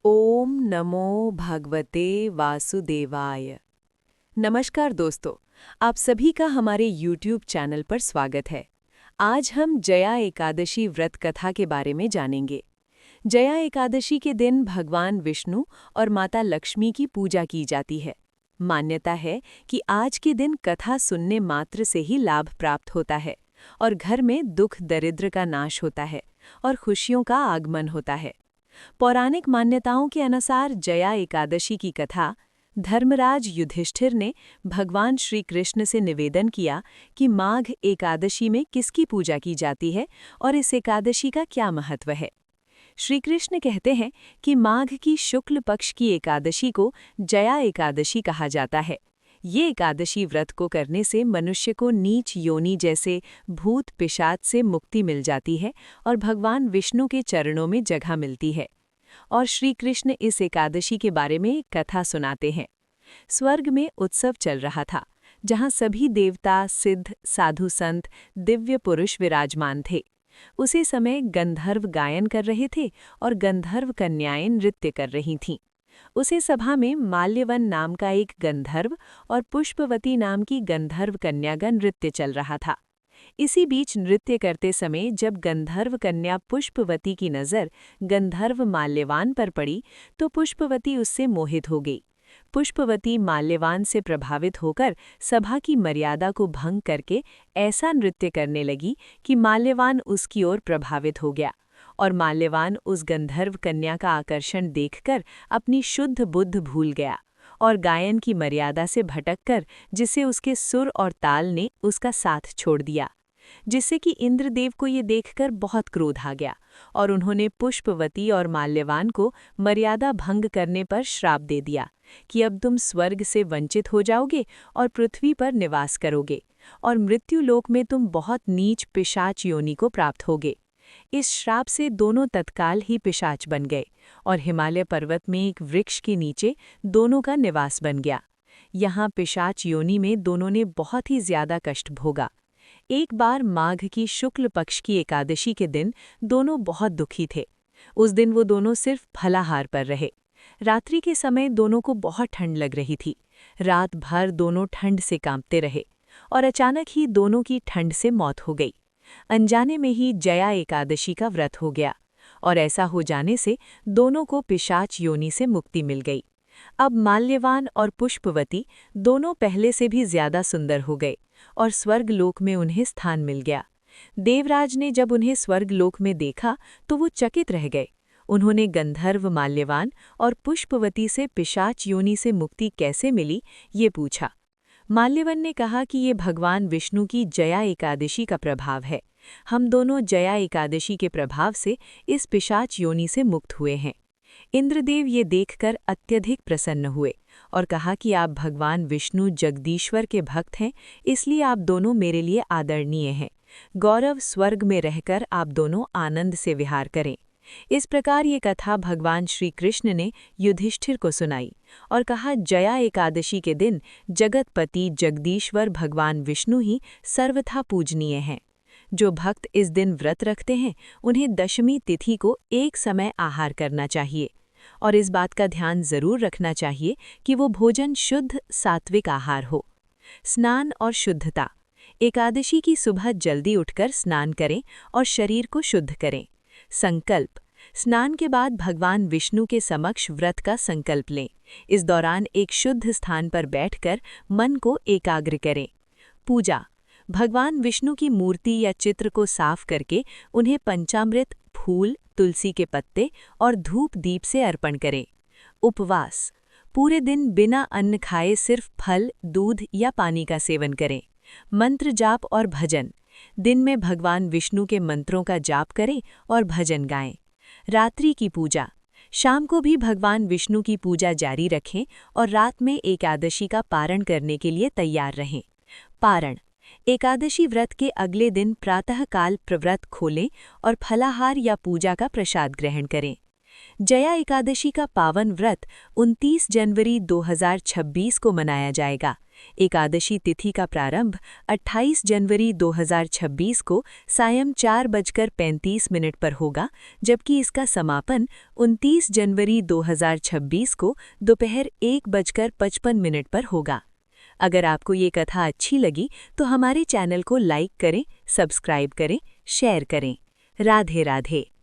ओम नमो भगवते वासुदेवाय। नमस्कार दोस्तों, आप सभी का हमारे YouTube चैनल पर स्वागत है। आज हम जया एकादशी व्रत कथा के बारे में जानेंगे। जया एकादशी के दिन भगवान विष्णु और माता लक्ष्मी की पूजा की जाती है। मान्यता है कि आज के दिन कथा सुनने मात्र से ही लाभ प्राप्त होता है और घर में दुख दरिद्र का नाश होता है और खुशियों का आगमन होता है। पौराणिक मान्यताओं के अनुसार जया एकादशी की कथा धर्मराज युधिष्ठिर ने भगवान श्री कृष्ण से निवेदन किया कि माघ एकादशी में किसकी पूजा की जाती है और इस एकादशी का क्या महत्व है। श्री कृष्ण कहते हैं कि माघ की शुक्ल पक्ष की एकादशी को जया एकादशी कहा जाता है। ये एकादशी व्रत को करने से मनुष्य को नीच योनि जैसे भूत पिशाच से मुक्ति मिल जाती है और भगवान विष्णु के चरणों में जगह मिलती है। और श्री कृष्ण इस एकादशी के बारे में एक कथा सुनाते हैं। स्वर्ग में उत्सव चल रहा था, जहाँ सभी देवता, सिद्ध, साधु संत, दिव्य पुरुष विराजमान थे। उसी समय गंधर्व गायन कर रहे थे और गंधर्व कन्याएं नृत्य कर रही थीं। उसी सभा में माल्यवन नाम का एक गंधर्व और पुष्पवती नाम की गंधर्व कन्या का नृत्य चल रहा था। इसी बीच नृत्य करते समय जब गंधर्व कन्या पुष्पवती की नज़र गंधर्व माल्यवान पर पड़ी तो पुष्पवती उससे मोहित हो गई। पुष्पवती माल्यवान से प्रभावित होकर सभा की मर्यादा को भंग करके ऐसा नृत्य करने लगी कि माल्यवान उसकी ओर प्रभावित हो गया और माल्यवान उस गंधर्व कन्या का आकर्षण देखकर अपनी शुद्ध बुद्ध भूल गया और गायन की मर्यादा से भटककर जिसे उसके सुर और ताल ने उसका साथ छोड़ दिया, जिससे कि इंद्रदेव को ये देखकर बहुत क्रोध आ गया और उन्होंने पुष्पवती और माल्यवान को मर्यादा भंग करने पर श्राप दे दिया कि अब तुम स्वर्ग से वंचित हो जाओगे और पृथ्वी पर निवास करोगे और मृत्युलोक में तुम बहुत नीच पिशाच योनि को प्राप्त होगे। इस श्राप से दोनों तत्काल ही पिशाच बन गए और हिमालय पर्वत में एक वृक्ष के नीचे दोनों का निवास बन गया। यहाँ पिशाच योनि में दोनों ने बहुत ही ज्यादा कष्ट भोगा। एक बार माघ की शुक्ल पक्ष की एकादशी के दिन दोनों बहुत दुखी थे। उस दिन वो दोनों सिर्फ फलाहार पर रहे। रात्रि के समय दोनों को बहुत ठंड लग रही थी। रात भर दोनों ठंड से कांपते रहे और अचानक ही दोनों की ठंड से मौत हो गई। अनजाने में ही जया एकादशी का व्रत हो गया और ऐसा हो जाने से दोनों को पिशाच योनि से मुक्ति मिल गई। अब माल्यवान और पुष्पवती दोनों पहले से भी ज्यादा सुंदर हो गए और स्वर्गलोक में उन्हें स्थान मिल गया। देवराज ने जब उन्हें स्वर्गलोक में देखा तो वो चकित रह गए। उन्होंने गंधर्व माल्यवान और पुष्पवती से पिशाच योनि से मुक्ति कैसे मिली ये पूछा। माल्यवन ने कहा कि ये भगवान विष्णु की जया एकादशी का प्रभाव है। हम दोनों जया एकादशी के प्रभाव से इस पिशाच योनि से मुक्त हुए हैं। इंद्रदेव ये देखकर अत्यधिक प्रसन्न हुए और कहा कि आप भगवान विष्णु जगदीश्वर के भक्त हैं, इसलिए आप दोनों मेरे लिए आदरणीय हैं। गौरव स्वर्ग में रहकर आप दोनों आनंद से विहार करें। इस प्रकार ये कथा भगवान श्री कृष्ण ने युधिष्ठिर को सुनाई और कहा, जया एकादशी के दिन जगतपति जगदीश्वर भगवान विष्णु ही सर्वथा पूजनीय हैं। जो भक्त इस दिन व्रत रखते हैं उन्हें दशमी तिथि को एक समय आहार करना चाहिए और इस बात का ध्यान जरूर रखना चाहिए कि वो भोजन शुद्ध सात्विक आहार हो। स्नान और शुद्धता। एकादशी की सुबह जल्दी उठकर स्नान करें और शरीर को शुद्ध करें। संकल्प। स्नान के बाद भगवान विष्णु के समक्ष व्रत का संकल्प लें। इस दौरान एक शुद्ध स्थान पर बैठकर मन को एकाग्र करें। पूजा। भगवान विष्णु की मूर्ति या चित्र को साफ करके उन्हें पंचामृत, फूल, तुलसी के पत्ते और धूप दीप से अर्पण करें। उपवास। पूरे दिन बिना अन्न खाए सिर्फ फल, दूध या पानी का सेवन करें। मंत्र जाप और भजन। दिन में भगवान विष्णु के मंत्रों का जाप करें और भजन गाएं। रात्रि की पूजा। शाम को भी भगवान विष्णु की पूजा जारी रखें और रात में एकादशी का पारण करने के लिए तैयार रहें। पारण। एकादशी व्रत के अगले दिन प्रातःकाल प्रव्रत खोलें और फलाहार या पूजा का प्रसाद ग्रहण करें। जया एकादशी का पावन व्रत 29 जनवरी 2026 को मनाया जाएगा। एकादशी तिथि का प्रारंभ 28 जनवरी 2026 को सायं 4:35 पर होगा, जबकि इसका समापन 29 जनवरी 2026 को दोपहर 1:55 पर होगा। अगर आपको ये कथा अच्छी लगी तो हमारे चैनल को लाइक करें, सब्सक्राइब करें, शेयर करें। राधे राधे।